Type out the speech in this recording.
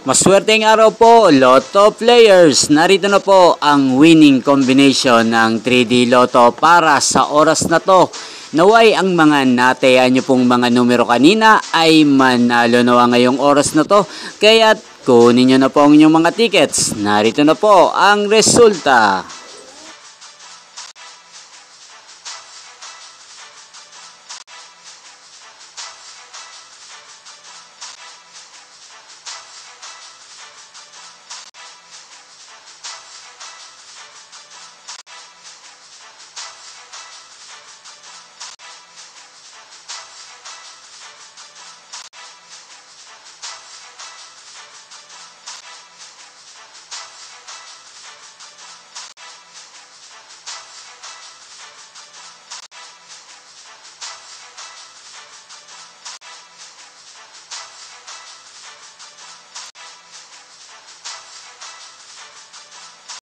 Maswerteng araw po, Lotto players. Narito na po ang winning combination ng 3D Lotto para sa oras na to. Naway ang mga natayaan nyo pong mga numero kanina ay manalo nawa ngayong oras na to. Kaya't kunin nyo na po ang inyong mga tickets. Narito na po ang resulta.